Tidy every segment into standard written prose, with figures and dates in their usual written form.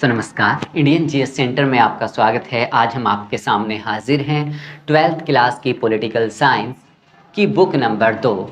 तो नमस्कार, Indian GS centre में आपका स्वागत है। आज हम आपके सामने हाजिर हैं 12th क्लास की पॉलिटिकल साइंस की बुक नंबर 2।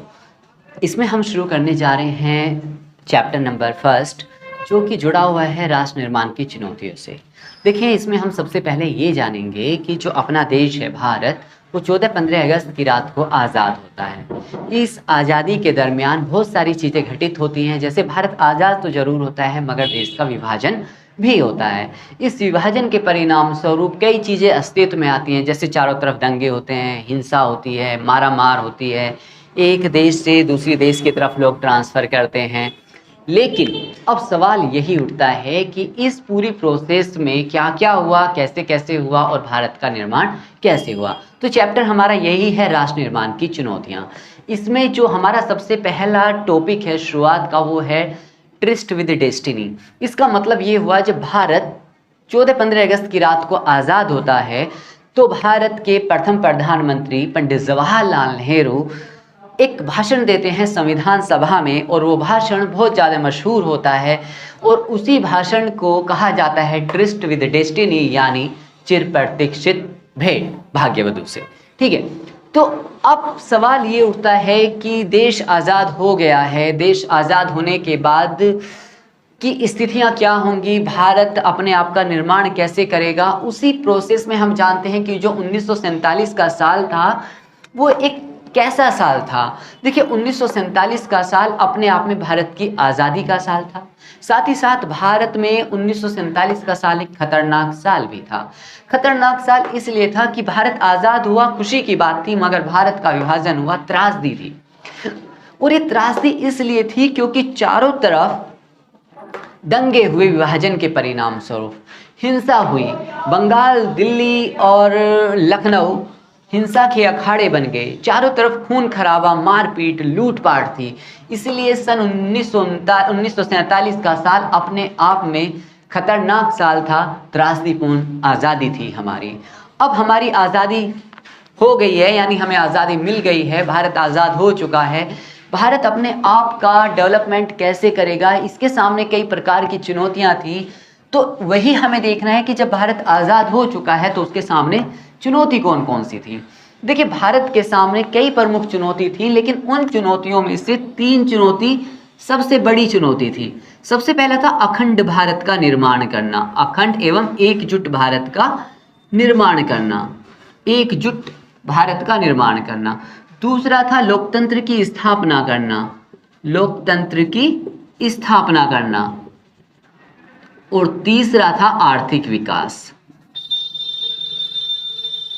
इसमें हम शुरू करने जा रहे हैं चैप्टर नंबर 1, जो कि जुड़ा हुआ है राष्ट्र निर्माण की चुनौतियों से। देखिए, इसमें हम सबसे पहले ये जानेंगे कि जो अपना देश है भारत, वो 14-15 अगस्त की रात को आज़ाद होता है। इस आज़ादी के दरमियान बहुत सारी चीज़ें घटित होती हैं। जैसे भारत आज़ाद तो ज़रूर होता है, मगर देश का विभाजन भी होता है। इस विभाजन के परिणाम स्वरूप कई चीज़ें अस्तित्व में आती हैं। जैसे चारों तरफ दंगे होते हैं, हिंसा होती है, मारामार होती है, एक देश से दूसरे देश की तरफ लोग ट्रांसफ़र करते हैं। लेकिन अब सवाल यही उठता है कि इस पूरी प्रोसेस में क्या क्या हुआ, कैसे कैसे हुआ और भारत का निर्माण कैसे हुआ। तो चैप्टर हमारा यही है, राष्ट्र निर्माण की चुनौतियाँ। इसमें जो हमारा सबसे पहला टॉपिक है शुरुआत का, वो है ट्रिस्ट विद डेस्टिनी। इसका मतलब ये हुआ, जब भारत 14-15 अगस्त की रात को आज़ाद होता है तो भारत के प्रथम प्रधानमंत्री पंडित जवाहरलाल नेहरू एक भाषण देते हैं संविधान सभा में, और वो भाषण बहुत ज़्यादा मशहूर होता है। और उसी भाषण को कहा जाता है ट्रिस्ट विद डेस्टिनी, यानी चिर प्रतीक्षित भेंट भाग्यवधू से। ठीक है, तो अब सवाल ये उठता है कि देश आज़ाद हो गया है, देश आज़ाद होने के बाद की स्थितियां क्या होंगी, भारत अपने आप का निर्माण कैसे करेगा। उसी प्रोसेस में हम जानते हैं कि जो 1947 का साल था, वो एक कैसा साल था। देखिए, 1947 का साल अपने आप में भारत की आज़ादी का साल था। साथ ही साथ भारत में 1947 का साल एक खतरनाक साल भी था। खतरनाक साल इसलिए था कि भारत आज़ाद हुआ, खुशी की बात थी, मगर भारत का विभाजन हुआ, त्रासदी थी। और ये त्रासदी इसलिए थी क्योंकि चारों तरफ दंगे हुए, विभाजन के परिणाम स्वरूप हिंसा हुई। बंगाल, दिल्ली और लखनऊ हिंसा के अखाड़े बन गए। चारों तरफ खून खराबा, मारपीट, लूटपाट थी। इसलिए सन 1947 का साल अपने आप में खतरनाक साल था, त्रासदीपूर्ण आज़ादी थी हमारी। अब हमारी आज़ादी हो गई है, यानी हमें आज़ादी मिल गई है, भारत आज़ाद हो चुका है। भारत अपने आप का डेवलपमेंट कैसे करेगा, इसके सामने कई प्रकार की चुनौतियां थी। तो वही हमें देखना है कि जब भारत आज़ाद हो चुका है तो उसके सामने चुनौती कौन कौन सी थी। देखिए, भारत के सामने कई प्रमुख चुनौती थी, लेकिन उन चुनौतियों में से 3 चुनौती सबसे बड़ी चुनौती थी। सबसे पहला था अखंड भारत का निर्माण करना, अखंड एवं एकजुट भारत का निर्माण करना, एकजुट भारत का निर्माण करना। दूसरा था लोकतंत्र की स्थापना करना, लोकतंत्र की स्थापना करना। और तीसरा था आर्थिक विकास,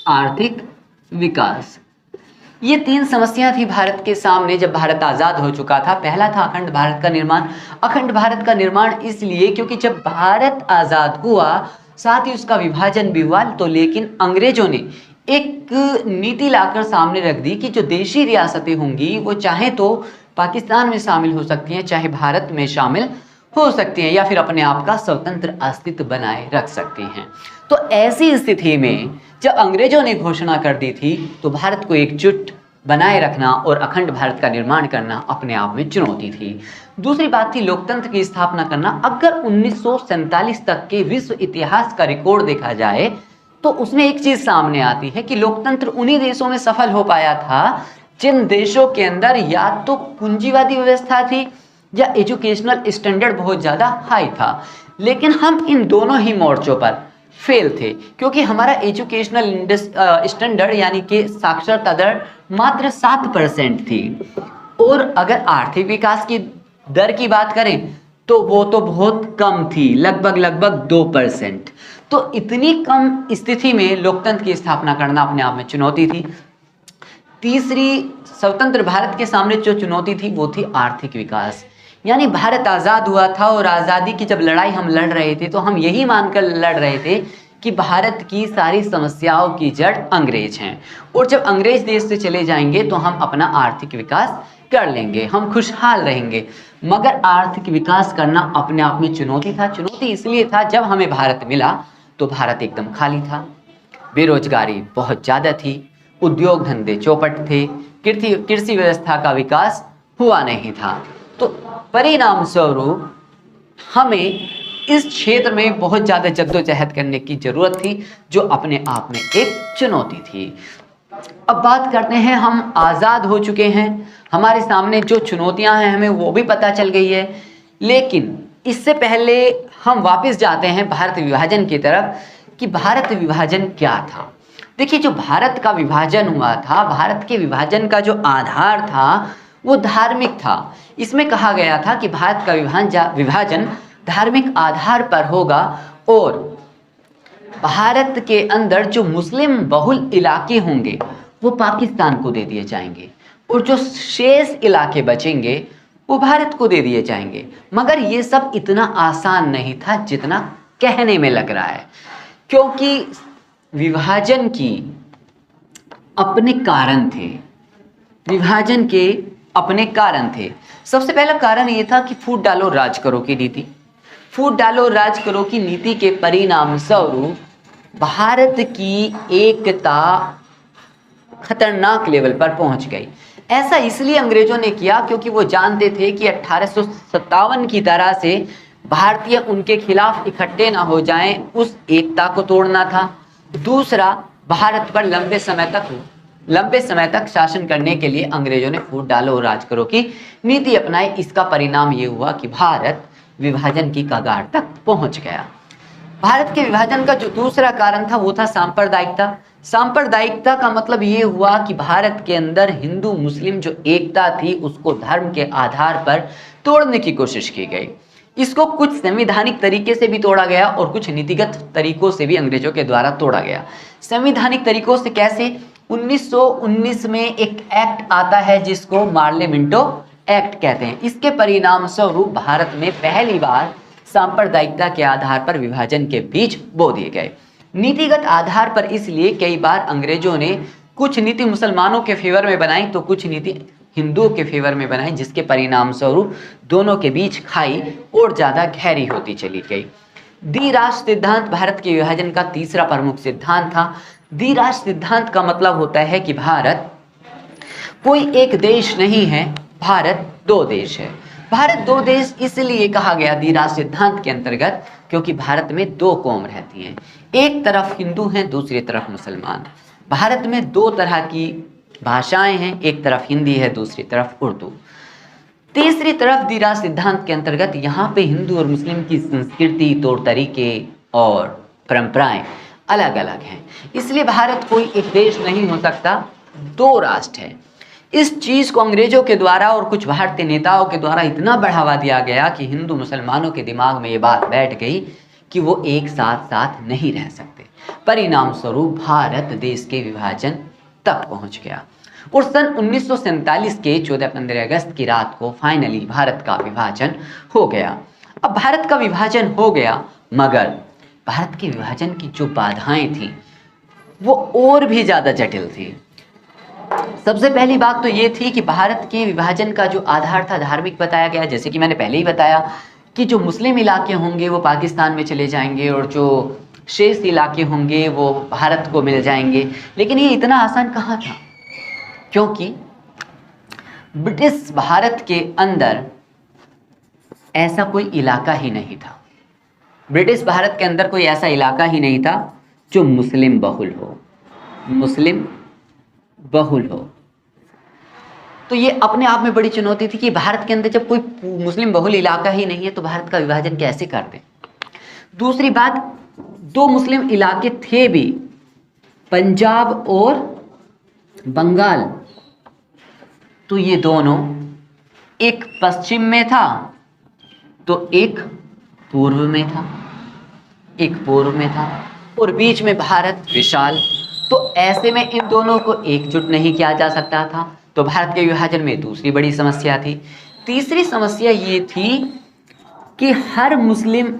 आर्थिक विकास। ये 3 समस्या थी भारत के सामने जब भारत आज़ाद हो चुका था। पहला था अखंड भारत का निर्माण। अखंड भारत का निर्माण इसलिए क्योंकि जब भारत आज़ाद हुआ, साथ ही उसका विभाजन भी हुआ, तो लेकिन अंग्रेजों ने एक नीति लाकर सामने रख दी कि जो देशी रियासतें होंगी वो चाहे तो पाकिस्तान में शामिल हो सकती हैं, चाहे भारत में शामिल हो सकती हैं, या फिर अपने आप का स्वतंत्र अस्तित्व बनाए रख सकती हैं। तो ऐसी स्थिति में जब अंग्रेजों ने घोषणा कर दी थी, तो भारत को एकजुट बनाए रखना और अखंड भारत का निर्माण करना अपने आप में चुनौती थी। दूसरी बात थी लोकतंत्र की स्थापना करना। अगर 1947 तक के विश्व इतिहास का रिकॉर्ड देखा जाए तो उसमें एक चीज सामने आती है कि लोकतंत्र उन्हीं देशों में सफल हो पाया था जिन देशों के अंदर या तो पूंजीवादी व्यवस्था थी या एजुकेशनल स्टैंडर्ड बहुत ज़्यादा हाई था। लेकिन हम इन दोनों ही मोर्चों पर फेल थे, क्योंकि हमारा एजुकेशनल स्टैंडर्ड यानी कि साक्षरता दर मात्र 7% थी, और अगर आर्थिक विकास की दर की बात करें तो वो तो बहुत कम थी, लगभग 2%। तो इतनी कम स्थिति में लोकतंत्र की स्थापना करना अपने आप में चुनौती थी। तीसरी स्वतंत्र भारत के सामने जो चुनौती थी वो थी आर्थिक विकास। यानी भारत आज़ाद हुआ था और आज़ादी की जब लड़ाई हम लड़ रहे थे तो हम यही मानकर लड़ रहे थे कि भारत की सारी समस्याओं की जड़ अंग्रेज हैं, और जब अंग्रेज देश से चले जाएंगे तो हम अपना आर्थिक विकास कर लेंगे, हम खुशहाल रहेंगे। मगर आर्थिक विकास करना अपने आप में चुनौती था। चुनौती इसलिए था, जब हमें भारत मिला तो भारत एकदम खाली था, बेरोजगारी बहुत ज़्यादा थी, उद्योग धंधे चौपट थे, कृषि व्यवस्था का विकास हुआ नहीं था। तो परिणाम स्वरूप हमें इस क्षेत्र में बहुत ज़्यादा जद्दोजहद करने की ज़रूरत थी, जो अपने आप में एक चुनौती थी। अब बात करते हैं, हम आज़ाद हो चुके हैं, हमारे सामने जो चुनौतियां हैं हमें वो भी पता चल गई है, लेकिन इससे पहले हम वापस जाते हैं भारत विभाजन की तरफ कि भारत विभाजन क्या था। देखिए, जो भारत का विभाजन हुआ था, भारत के विभाजन का जो आधार था वो धार्मिक था। इसमें कहा गया था कि भारत का विभाजन धार्मिक आधार पर होगा और भारत के अंदर जो मुस्लिम बहुल इलाके होंगे वो पाकिस्तान को दे दिए जाएंगे और जो शेष इलाके बचेंगे वो भारत को दे दिए जाएंगे। मगर ये सब इतना आसान नहीं था जितना कहने में लग रहा है, क्योंकि विभाजन की अपने कारण थे। विभाजन के अपने कारण थे। सबसे पहला कारण ये था कि फूट डालो राज करो की नीति। फूट डालो राज करो की नीति के परिणाम स्वरूप भारत की एकता खतरनाक लेवल पर पहुंच गई। ऐसा इसलिए अंग्रेजों ने किया क्योंकि वो जानते थे कि 1857 की तरह से भारतीय उनके खिलाफ इकट्ठे ना हो जाएं, उस एकता को तोड़ना था। दूसरा, भारत पर लंबे समय तक शासन करने के लिए अंग्रेजों ने फूट डालो और राज करो की नीति अपनाई। इसका परिणाम ये हुआ कि भारत विभाजन की कगार तक पहुंच गया। भारत के विभाजन का जो दूसरा कारण था वो था सांप्रदायिकता। सांप्रदायिकता का मतलब ये हुआ कि भारत के अंदर हिंदू मुस्लिम जो एकता थी उसको धर्म के आधार पर तोड़ने की कोशिश की गई। इसको कुछ संवैधानिक तरीके से भी तोड़ा गया और कुछ नीतिगत तरीकों से भी अंग्रेजों के द्वारा तोड़ा गया। संवैधानिक तरीकों से कैसे? 1919 में एक एक्ट आता है जिसको मार्ले मिंटो एक्ट कहते हैं। इसके परिणाम स्वरूप भारत में पहली बार सांप्रदायिकता के आधार पर विभाजन के बीज बो दिए गए। नीतिगत आधार पर इसलिए कई बार अंग्रेजों ने कुछ नीति मुसलमानों के फेवर में बनाई तो कुछ नीति हिंदुओं के फेवर में बनाई, जिसके परिणाम स्वरूप दोनों के बीच खाई और ज्यादा गहरी होती चली गई। द्विराष्ट्र सिद्धांत भारत के विभाजन का तीसरा प्रमुख सिद्धांत था। द्विराष्ट्र सिद्धांत का मतलब होता है कि भारत कोई एक देश नहीं है, भारत दो देश है। भारत दो देश इसलिए कहा गया द्विराष्ट्र सिद्धांत के अंतर्गत क्योंकि भारत में दो कौम रहती हैं, एक तरफ हिंदू हैं, दूसरी तरफ मुसलमान। भारत में दो तरह की भाषाएं हैं, एक तरफ हिंदी है, दूसरी तरफ उर्दू। तीसरी तरफ द्विराष्ट्र सिद्धांत के अंतर्गत यहाँ पे हिंदू और मुस्लिम की संस्कृति, तौर तरीके और परंपराएं अलग अलग हैं, इसलिए भारत कोई एक देश नहीं हो सकता, दो राष्ट्र है। इस चीज को अंग्रेजों के द्वारा और कुछ भारतीय नेताओं के द्वारा इतना बढ़ावा दिया गया कि हिंदू मुसलमानों के दिमाग में ये बात बैठ गई कि वो एक साथ साथ नहीं रह सकते। परिणाम स्वरूप भारत देश के विभाजन तक पहुंच गया और सन 1947 के 14-15 अगस्त की रात को फाइनली भारत का विभाजन हो गया। अब भारत का विभाजन हो गया, मगर भारत के विभाजन की जो बाधाएं थी वो और भी ज्यादा जटिल थी। सबसे पहली बात तो ये थी कि भारत के विभाजन का जो आधार था धार्मिक बताया गया। जैसे कि मैंने पहले ही बताया कि जो मुस्लिम इलाके होंगे वो पाकिस्तान में चले जाएंगे और जो शेष इलाके होंगे वो भारत को मिल जाएंगे। लेकिन ये इतना आसान कहाँ था, क्योंकि ब्रिटिश भारत के अंदर ऐसा कोई इलाका ही नहीं था। ब्रिटिश भारत के अंदर कोई ऐसा इलाका ही नहीं था जो मुस्लिम बहुल हो, मुस्लिम बहुल हो। तो ये अपने आप में बड़ी चुनौती थी कि भारत के अंदर जब कोई मुस्लिम बहुल इलाका ही नहीं है तो भारत का विभाजन कैसे करते। दूसरी बात, दो मुस्लिम इलाके थे भी, पंजाब और बंगाल, तो ये दोनों एक पश्चिम में था तो एक पूर्व में था, एक पूर्व में था और बीच में भारत विशाल। तो ऐसे में इन दोनों को एकजुट नहीं किया जा सकता था, तो भारत के विभाजन में दूसरी बड़ी समस्या थी। तीसरी समस्या ये थी कि हर मुस्लिम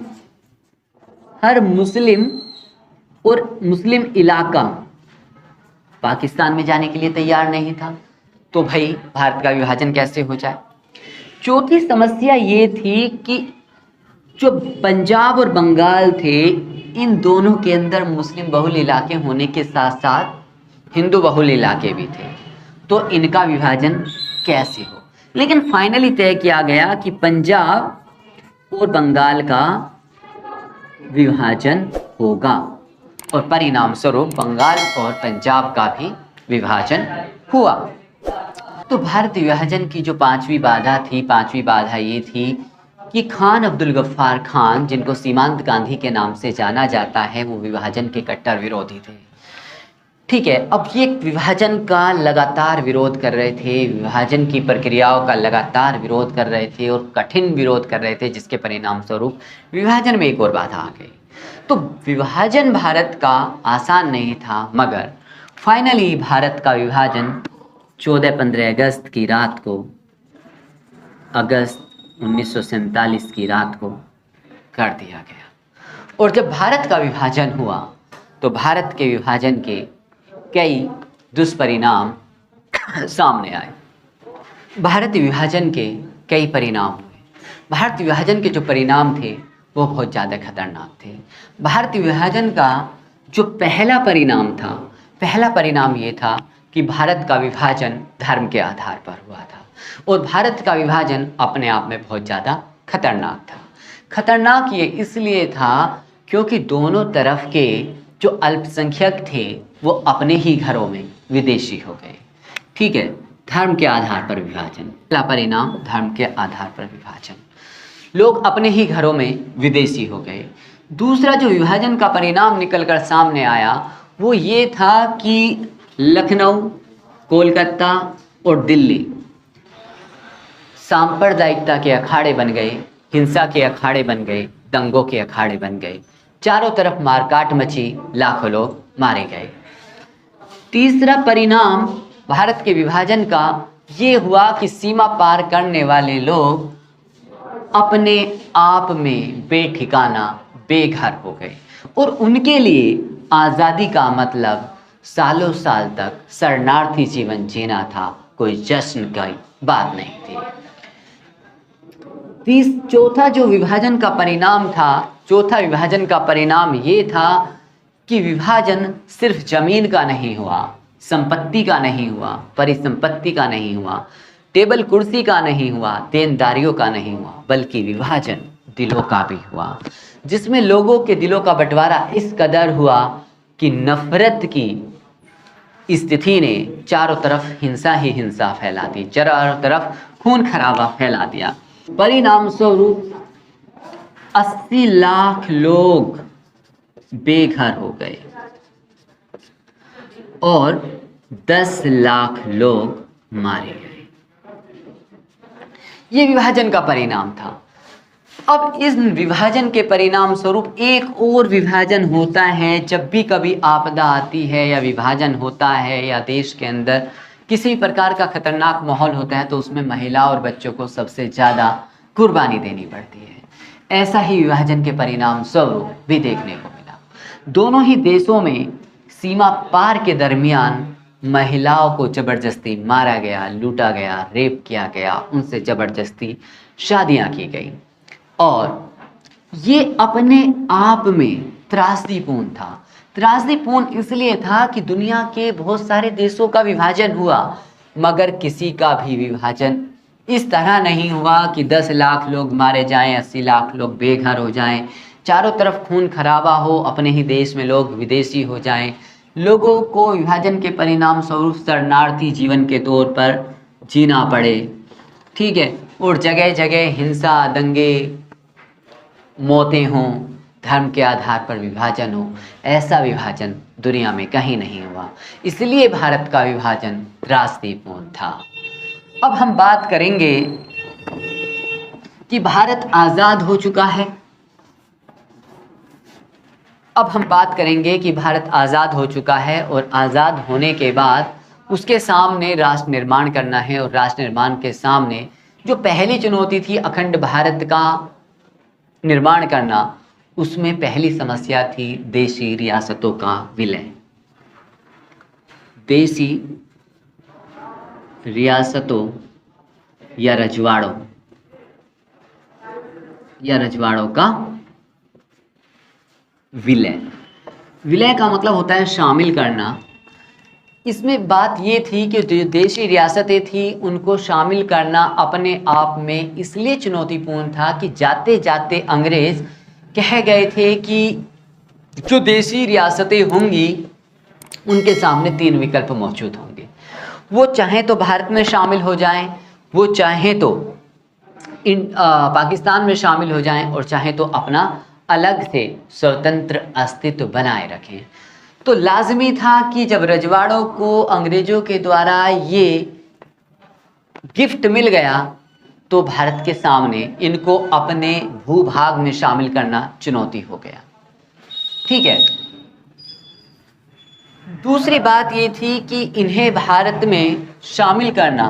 और मुस्लिम इलाका पाकिस्तान में जाने के लिए तैयार नहीं था, तो भाई भारत का विभाजन कैसे हो जाए। चौथी समस्या ये थी कि जो पंजाब और बंगाल थे इन दोनों के अंदर मुस्लिम बहुल इलाके होने के साथ साथ हिंदू बहुल इलाके भी थे, तो इनका विभाजन कैसे हो। लेकिन फाइनली तय किया गया कि पंजाब और बंगाल का विभाजन होगा और परिणाम स्वरूप बंगाल और पंजाब का भी विभाजन हुआ। तो भारत विभाजन की जो पांचवी बाधा थी, पांचवी बाधा ये थी कि खान अब्दुल गफ्फार खान, जिनको सीमांत गांधी के नाम से जाना जाता है, वो विभाजन के कट्टर विरोधी थे। ठीक है, अब ये विभाजन का लगातार विरोध कर रहे थे, विभाजन की प्रक्रियाओं का लगातार विरोध कर रहे थे और कठिन विरोध कर रहे थे, जिसके परिणाम स्वरूप विभाजन में एक और बाधा आ गई। तो विभाजन भारत का आसान नहीं था, मगर फाइनली भारत का विभाजन 14-15 अगस्त की रात को, अगस्त 1947 की रात को कर दिया गया। और जब भारत का विभाजन हुआ तो भारत के विभाजन के कई दुष्परिणाम सामने आए। भारत विभाजन के कई परिणाम हुए। भारत विभाजन के जो परिणाम थे वो बहुत ज़्यादा खतरनाक थे। भारत विभाजन का जो पहला परिणाम था, पहला परिणाम ये था कि भारत का विभाजन धर्म के आधार पर हुआ था और भारत का विभाजन अपने आप में बहुत ज़्यादा खतरनाक था। खतरनाक ये इसलिए था क्योंकि दोनों तरफ के जो अल्पसंख्यक थे वो अपने ही घरों में विदेशी हो गए। ठीक है, धर्म के आधार पर विभाजन, पहला परिणाम धर्म के आधार पर विभाजन, लोग अपने ही घरों में विदेशी हो गए। दूसरा जो विभाजन का परिणाम निकलकर सामने आया वो ये था कि लखनऊ, कोलकाता और दिल्ली सांप्रदायिकता के अखाड़े बन गए, हिंसा के अखाड़े बन गए, दंगों के अखाड़े बन गए, चारों तरफ मारकाट मची, लाखों लोग मारे गए। तीसरा परिणाम भारत के विभाजन का ये हुआ कि सीमा पार करने वाले लोग अपने आप में बेठिकाना, बेघर हो गए और उनके लिए आज़ादी का मतलब सालों साल तक शरणार्थी जीवन जीना था, कोई जश्न की बात नहीं थी। चौथा जो विभाजन का परिणाम था, चौथा विभाजन का परिणाम ये था कि विभाजन सिर्फ जमीन का नहीं हुआ, संपत्ति का नहीं हुआ, परिसंपत्ति का नहीं हुआ, टेबल कुर्सी का नहीं हुआ, देनदारियों का नहीं हुआ, बल्कि विभाजन दिलों का भी हुआ, जिसमें लोगों के दिलों का बंटवारा इस कदर हुआ कि नफरत की स्थिति ने चारों तरफ हिंसा ही हिंसा फैला दी, चारों तरफ खून खराबा फैला दिया। परिणाम स्वरूप 80 लाख लोग बेघर हो गए और 10 लाख लोग मारे गए। ये विभाजन का परिणाम था। अब इस विभाजन के परिणाम स्वरूप एक और विभाजन होता है। जब भी कभी आपदा आती है या विभाजन होता है या देश के अंदर किसी प्रकार का खतरनाक माहौल होता है तो उसमें महिला और बच्चों को सबसे ज़्यादा कुर्बानी देनी पड़ती है। ऐसा ही विभाजन के परिणाम स्वरूप भी देखने को मिला। दोनों ही देशों में सीमा पार के दरमियान महिलाओं को ज़बरदस्ती मारा गया, लूटा गया, रेप किया गया, उनसे ज़बरदस्ती शादियां की गई और ये अपने आप में त्रासदीपूर्ण था। त्रासदीपूर्ण इसलिए था कि दुनिया के बहुत सारे देशों का विभाजन हुआ मगर किसी का भी विभाजन इस तरह नहीं हुआ कि 10 लाख लोग मारे जाएं, 80 लाख लोग बेघर हो जाएं, चारों तरफ खून खराबा हो, अपने ही देश में लोग विदेशी हो जाएं। लोगों को विभाजन के परिणाम स्वरूप शरणार्थी जीवन के तौर पर जीना पड़े। ठीक है, और जगह जगह हिंसा, दंगे, मौतें हों, धर्म के आधार पर विभाजन हो। ऐसा विभाजन दुनिया में कहीं नहीं हुआ, इसलिए भारत का विभाजन त्रासदीपूर्ण था। अब हम बात करेंगे कि भारत आज़ाद हो चुका है। अब हम बात करेंगे कि भारत आज़ाद हो चुका है और आज़ाद होने के बाद उसके सामने राष्ट्र निर्माण करना है और राष्ट्र निर्माण के सामने जो पहली चुनौती थी अखंड भारत का निर्माण करना, उसमें पहली समस्या थी देशी रियासतों का विलय। देशी रियासतों या रजवाड़ों का विलय। विलय का मतलब होता है शामिल करना। इसमें बात ये थी कि जो देशी रियासतें थी उनको शामिल करना अपने आप में इसलिए चुनौतीपूर्ण था कि जाते जाते अंग्रेज कह गए थे कि जो देशी रियासतें होंगी उनके सामने 3 विकल्प मौजूद होंगे। वो चाहें तो भारत में शामिल हो जाएं, वो चाहें तो पाकिस्तान में शामिल हो जाएं, और चाहें तो अपना अलग से स्वतंत्र अस्तित्व बनाए रखें। तो लाजमी था कि जब रजवाड़ों को अंग्रेजों के द्वारा ये गिफ्ट मिल गया तो भारत के सामने इनको अपने भूभाग में शामिल करना चुनौती हो गया। ठीक है। दूसरी बात ये थी कि इन्हें भारत में शामिल करना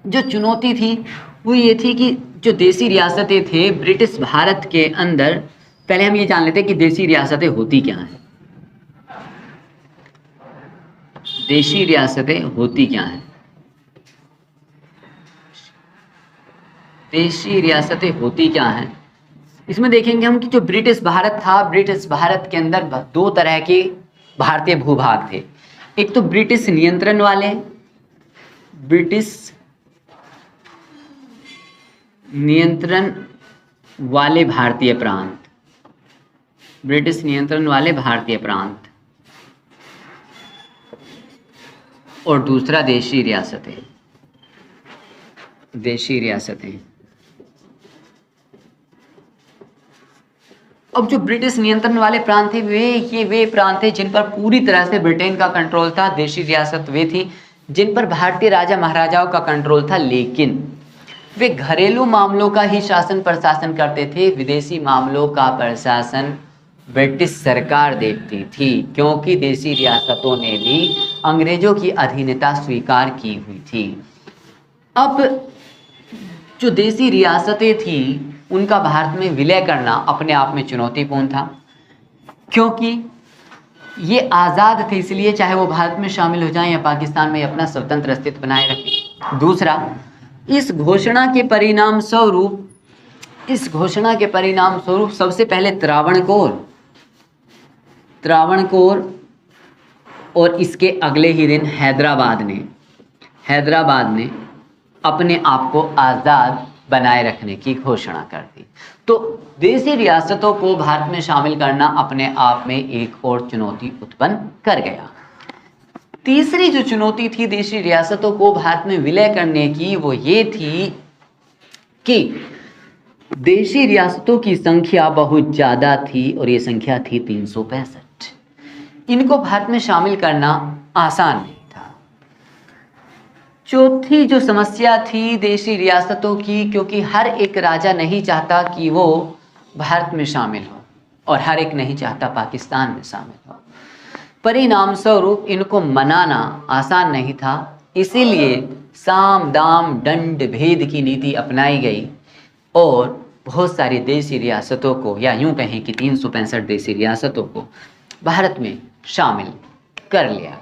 जो चुनौती थी वो ये थी कि जो देसी रियासतें थे ब्रिटिश भारत के अंदर, पहले हम ये जान लेते हैं कि देसी रियासतें होती क्या हैं। देशी रियासतें होती क्या हैं? देशी रियासतें होती क्या हैं? इसमें देखेंगे हम कि जो ब्रिटिश भारत था, ब्रिटिश भारत के अंदर 2 तरह के भारतीय भूभाग थे। एक तो ब्रिटिश नियंत्रण वाले, ब्रिटिश नियंत्रण वाले भारतीय प्रांत, ब्रिटिश नियंत्रण वाले भारतीय प्रांत, और दूसरा देशी रियासतें। देशी रियासतें। अब जो ब्रिटिश नियंत्रण वाले प्रांत थे वे प्रांत थे जिन पर पूरी तरह से ब्रिटेन का कंट्रोल था। देशी रियासत वे थी जिन पर भारतीय राजा महाराजाओं का कंट्रोल था, लेकिन वे घरेलू मामलों का ही शासन प्रशासन करते थे। विदेशी मामलों का प्रशासन ब्रिटिश सरकार देखती थी, क्योंकि देशी रियासतों ने भी अंग्रेजों की अधीनता स्वीकार की हुई थी। अब जो देशी रियासतें थी उनका भारत में विलय करना अपने आप में चुनौतीपूर्ण था, क्योंकि ये आज़ाद थे, इसलिए चाहे वो भारत में शामिल हो जाएं या पाकिस्तान में अपना स्वतंत्र अस्तित्व बनाए रखें। दूसरा, इस घोषणा के परिणाम स्वरूप सबसे पहले त्रावणकोर और इसके अगले ही दिन हैदराबाद ने अपने आप को आज़ाद बनाए रखने की घोषणा कर दी। तो देशी रियासतों को भारत में शामिल करना अपने आप में एक और चुनौती उत्पन्न कर गया। तीसरी जो चुनौती थी देशी रियासतों को भारत में विलय करने की, वो ये थी कि देशी रियासतों की संख्या बहुत ज़्यादा थी, और ये संख्या थी 365। इनको भारत में शामिल करना आसान नहीं था। चौथी जो समस्या थी देशी रियासतों की, क्योंकि हर एक राजा नहीं चाहता कि वो भारत में शामिल हो, और हर एक नहीं चाहता पाकिस्तान में शामिल हो। परिणाम स्वरूप इनको मनाना आसान नहीं था, इसीलिए साम दाम दंड भेद की नीति अपनाई गई, और बहुत सारी देशी रियासतों को, या यूं कहें कि 365 देशी रियासतों को भारत में शामिल कर लिया गया।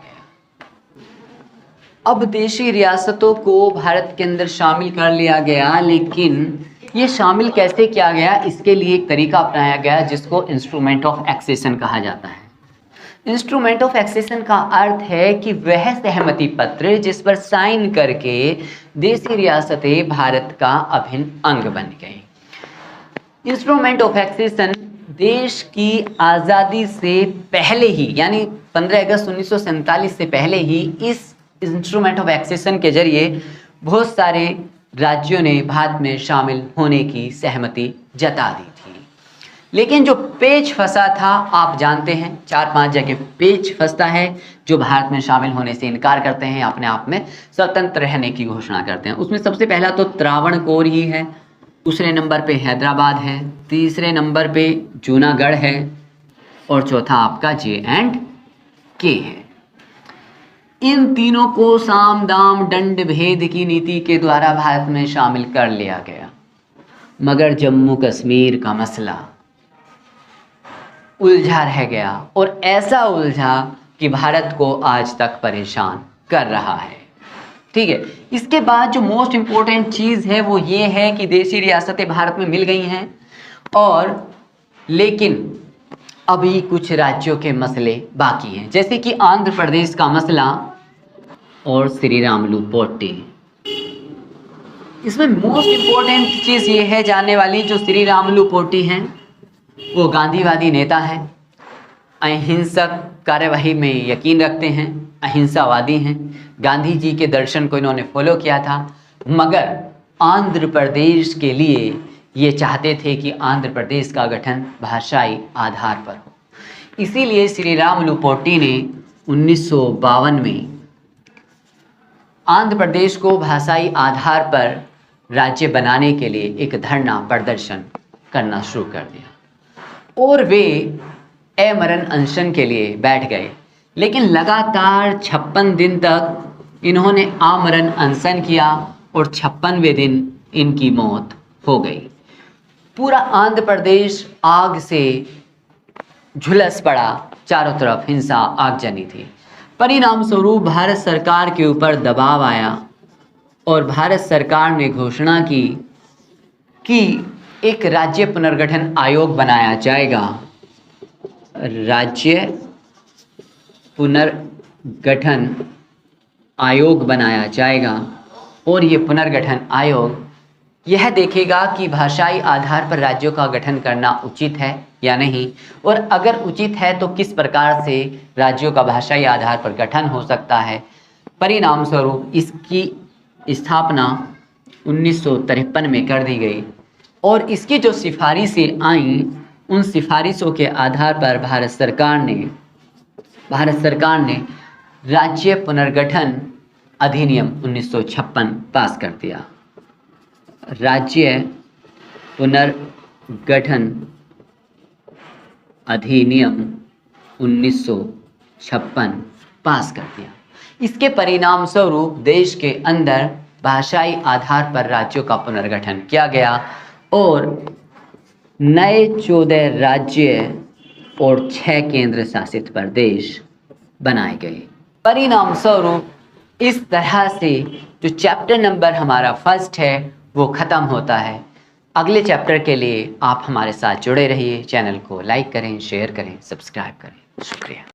अब देशी रियासतों को भारत के अंदर शामिल कर लिया गया, लेकिन ये शामिल कैसे किया गया, इसके लिए एक तरीका अपनाया गया जिसको इंस्ट्रूमेंट ऑफ एक्सेशन कहा जाता है। इंस्ट्रूमेंट ऑफ एक्सेशन का अर्थ है कि वह सहमति पत्र जिस पर साइन करके देशी रियासतें भारत का अभिन्न अंग बन गई। इंस्ट्रूमेंट ऑफ एक्सेशन देश की आज़ादी से पहले ही, यानी 15 अगस्त 1947 से पहले ही इस इंस्ट्रूमेंट ऑफ एक्सेशन के जरिए बहुत सारे राज्यों ने भारत में शामिल होने की सहमति जता दी थी। लेकिन जो पेच फंसा था, आप जानते हैं 4-5 जगह पेच फंसता है जो भारत में शामिल होने से इनकार करते हैं, अपने आप में स्वतंत्र रहने की घोषणा करते हैं। उसमें सबसे पहला तो त्रावणकोर ही है, दूसरे नंबर पे हैदराबाद है, तीसरे नंबर पे जूनागढ़ है, और चौथा आपका J&K है। इन तीनों को साम दाम दंड भेद की नीति के द्वारा भारत में शामिल कर लिया गया, मगर जम्मू कश्मीर का मसला उलझा रह गया, और ऐसा उलझा कि भारत को आज तक परेशान कर रहा है। ठीक है। इसके बाद जो मोस्ट इम्पोर्टेंट चीज़ है वो ये है कि देशी रियासतें भारत में मिल गई हैं, और लेकिन अभी कुछ राज्यों के मसले बाकी हैं, जैसे कि आंध्र प्रदेश का मसला और श्रीरामुलु पोट्टी। इसमें मोस्ट इम्पोर्टेंट चीज़ ये है जानने वाली, जो श्रीरामुलु पोट्टी हैं वो गांधीवादी नेता हैं, अहिंसक कार्यवाही में यकीन रखते हैं, अहिंसावादी हैं। गांधी जी के दर्शन को इन्होंने फॉलो किया था, मगर आंध्र प्रदेश के लिए ये चाहते थे कि आंध्र प्रदेश का गठन भाषाई आधार पर हो। इसीलिए श्री रामुलु पोटी ने 1952 में आंध्र प्रदेश को भाषाई आधार पर राज्य बनाने के लिए एक धरना प्रदर्शन करना शुरू कर दिया और वे अमरण अनशन के लिए बैठ गए। लेकिन लगातार 56 दिन तक इन्होंने आमरण अनशन किया और 56वें दिन इनकी मौत हो गई। पूरा आंध्र प्रदेश आग से झुलस पड़ा, चारों तरफ हिंसा आगजनी थी। परिणाम स्वरूप भारत सरकार के ऊपर दबाव आया और भारत सरकार ने घोषणा की कि एक राज्य पुनर्गठन आयोग बनाया जाएगा। राज्य पुनर्गठन आयोग बनाया जाएगा और ये पुनर्गठन आयोग यह देखेगा कि भाषाई आधार पर राज्यों का गठन करना उचित है या नहीं, और अगर उचित है तो किस प्रकार से राज्यों का भाषाई आधार पर गठन हो सकता है। परिणाम स्वरूप इसकी स्थापना 1953 में कर दी गई और इसकी जो सिफारिशें आईं, उन सिफारिशों के आधार पर भारत सरकार ने राज्य पुनर्गठन अधिनियम 1956 पास कर दिया। राज्य पुनर्गठन अधिनियम 1956 पास कर दिया। इसके परिणाम स्वरूप देश के अंदर भाषाई आधार पर राज्यों का पुनर्गठन किया गया और नए 14 राज्य और 6 केंद्र शासित प्रदेश बनाए गए। परिणाम स्वरूप इस तरह से जो चैप्टर नंबर हमारा फर्स्ट है वो ख़त्म होता है। अगले चैप्टर के लिए आप हमारे साथ जुड़े रहिए। चैनल को लाइक करें, शेयर करें, सब्सक्राइब करें। शुक्रिया।